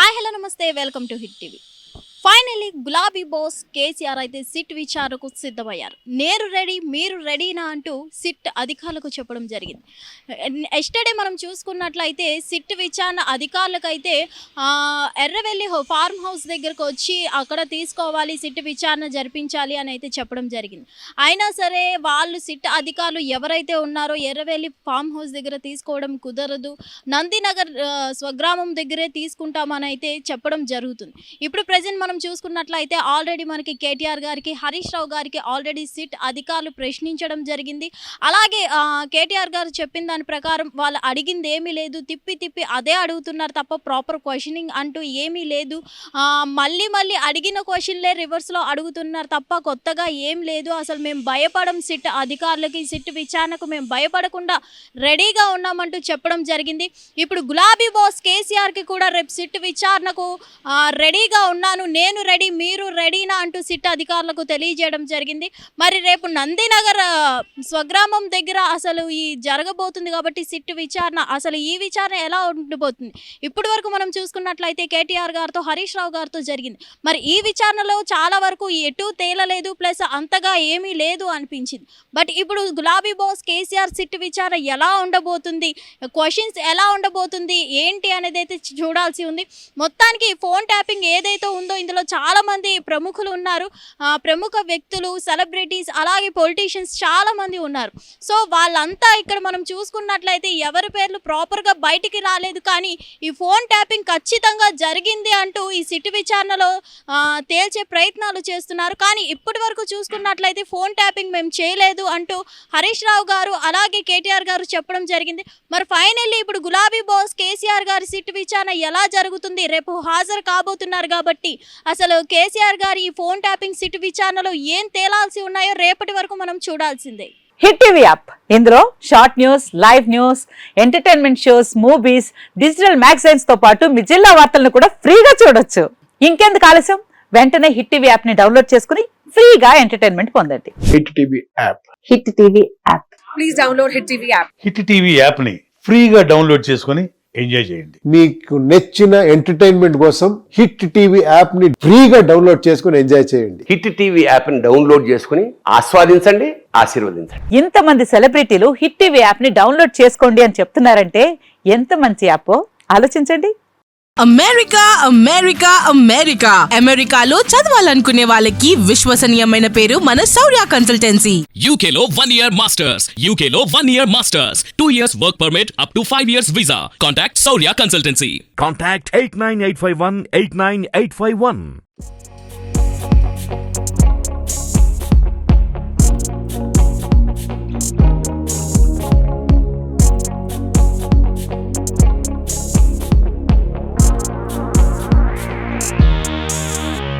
Hi hello నమస్తే welcome to hit TV. Finally గులాబీ boss KCR అయితే సిట్ విచారణకు సిద్ధమయ్యారు. నేను రెడీ మీరు రెడీనా అంటూ సిట్ అధికారులకు చెప్పడం జరిగింది. ఎస్టర్డే మనం చూసుకున్నట్లయితే సిట్ విచారణ అధికారులకైతే ఎర్రవెల్లి ఫార్మ్ హౌస్ దగ్గరకు వచ్చి అక్కడ తీసుకోవాలి, సిట్ విచారణ జరిపించాలి అని అయితే చెప్పడం జరిగింది. అయినా సరే వాళ్ళు సిట్ అధికారులు ఎవరైతే ఉన్నారో ఎర్రవెల్లి ఫార్మ్ హౌస్ దగ్గర తీసుకోవడం కుదరదు, నందినగర్ స్వగ్రామం దగ్గరే తీసుకుంటామని అయితే చెప్పడం జరుగుతుంది. ఇప్పుడు ప్రజెంట్ మనం చూసుకున్నట్లయితే ఆల్రెడీ మనకి కేటీఆర్ గారికి, హరీష్ రావు గారికి ఆల్రెడీ సిట్ అధికారులు ప్రశ్నించడం జరిగింది. అలాగే కేటీఆర్ గారు చెప్పిన దాని ప్రకారం వాళ్ళు అడిగింది ఏమీ లేదు, తిప్పి అదే అడుగుతున్నారు తప్ప ప్రాపర్ క్వశ్చనింగ్ అంటూ ఏమీ లేదు. మళ్ళీ అడిగిన క్వశ్చన్లే రివర్స్లో అడుగుతున్నారు తప్ప కొత్తగా ఏం లేదు. అసలు మేము భయపడం, సిట్ అధికారులకి సిట్ విచారణకు మేము భయపడకుండా రెడీగా ఉన్నామంటూ చెప్పడం జరిగింది. ఇప్పుడు గులాబీ బాస్ కేసీఆర్కి కూడా రేపు సిట్ విచారణకు రెడీగా ఉన్నాను, నేను రెడీ మీరు రెడీనా అంటూ సిట్ అధికారులకు తెలియజేయడం జరిగింది. మరి రేపు నందినగర్ స్వగ్రామం దగ్గర అసలు ఈ జరగబోతుంది కాబట్టి సిట్ విచారణ, అసలు ఈ విచారణ ఎలా ఉండిపోతుంది? ఇప్పటి వరకు మనం చూసుకున్నట్లయితే కేటీఆర్ గారితో, హరీష్ రావు గారితో జరిగింది. మరి ఈ విచారణలో చాలా వరకు ఎటు తేలలేదు, ప్లస్ అంతగా ఏమీ లేదు అనిపించింది. బట్ ఇప్పుడు గులాబీ బాస్ కేసీఆర్ సిట్ విచారణ ఎలా ఉండబోతుంది, క్వశ్చన్స్ ఎలా ఉండబోతుంది ఏంటి అనేది అయితే చూడాల్సి ఉంది. మొత్తానికి ఫోన్ ట్యాపింగ్ ఏదైతే ఉందో ఇందులో చాలా మంది ప్రముఖులు ఉన్నారు, ప్రముఖ వ్యక్తులు, సెలబ్రిటీస్, అలాగే పొలిటీషియన్స్ చాలా మంది ఉన్నారు. సో వాళ్ళంతా ఇక్కడ మనం చూసుకున్నట్లయితే ఎవరి పేర్లు ప్రాపర్గా బయటికి రాలేదు, కానీ ఈ ఫోన్ ట్యాపింగ్ ఖచ్చితంగా జరిగింది అంటూ ఈ సిట్ విచారణలో తేల్చే ప్రయత్నాలు చేస్తున్నారు. కానీ ఇప్పటి వరకు చూసుకున్నట్లయితే ఫోన్ ట్యాపింగ్ మేము చేయలేదు అంటూ హరీష్ రావు గారు అలాగే కేటీఆర్ గారు చెప్పడం జరిగింది. మరి ఫైనల్లీ ఇప్పుడు గులాబీ బాస్ కేసీఆర్ గారి సిట్ విచారణ ఎలా జరుగుతుంది, రేపు హాజరు కాబోతున్నారు కాబట్టి అసలు కేసీఆర్ గారి ఈ ఫోన్ ట్యాపింగ్ సిట్ విచారణలో ఏం తేలాల్సి ఉన్నాయో రేపటి వరకు మనం చూడాల్సిందే. హిట్ టీవీ యాప్, ఇందులో short news, live news, entertainment shows, movies, digital magazines తో పాటు మీ జిల్లా వార్తలను కూడా ఫ్రీగా చూడొచ్చు. ఇంకెందుకు ఆలస్యం, వెంటనే హిట్ టీవీ యాప్ ని డౌన్లోడ్ చేసుకుని ఫ్రీగా ఎంటర్టైన్మెంట్ పొందండి. Hit TV app, hit TV app, please download hit TV app. Hit TV app ని ఫ్రీగా డౌన్లోడ్ చేసుకుని ఎంజాయ్ చేయండి. మీకు నచ్చిన ఎంటర్టైన్మెంట్ కోసం హిట్ టీవీ యాప్ ని ఫ్రీగా డౌన్లోడ్ చేసుకుని ఎంజాయ్ చేయండి. హిట్ టీవీ యాప్ ని డౌన్లోడ్ చేసుకుని ఆస్వాదించండి, ఆశీర్వదించండి. ఇంతమంది సెలబ్రిటీలు హిట్ టీవీ యాప్ ని డౌన్లోడ్ చేసుకోండి అని చెప్తున్నారంటే ఎంత మంచి యాప్ ఆలోచించండి. అమెరికా అమెరికా అమెరికా అమెరికాలో చదవాలనుకునే వాళ్ళకి విశ్వసనీయమైన పేరు మన శౌర్య కన్సల్టెన్సీ. UK లో 1 year masters, UK లో 1 year masters, 2 years work permit up to 5 years visa. Contact Saurya Consultancy. Contact 89851 89851.